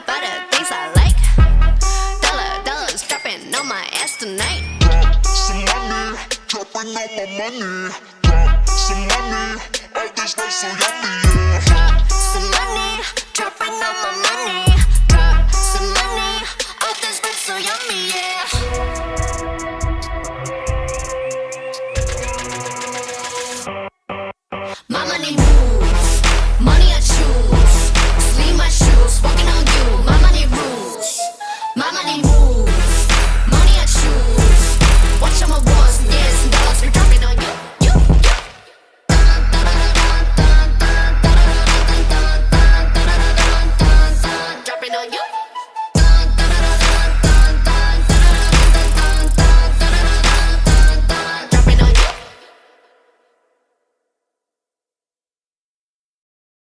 butter, things I like. Dollars dropping on my ass tonight. Drop some money, dropping on my money. Drop some money, all this life so yummy, yeah. Drop some money, dropping on my money. Drop some money, all this life so yummy, yeah. My money moves, money I choose. Sleeve my shoes, walking on you. My money rules, my money moves, money I choose. Watch all my wars, yes, dollars be dropping on you, you. Dropping on you.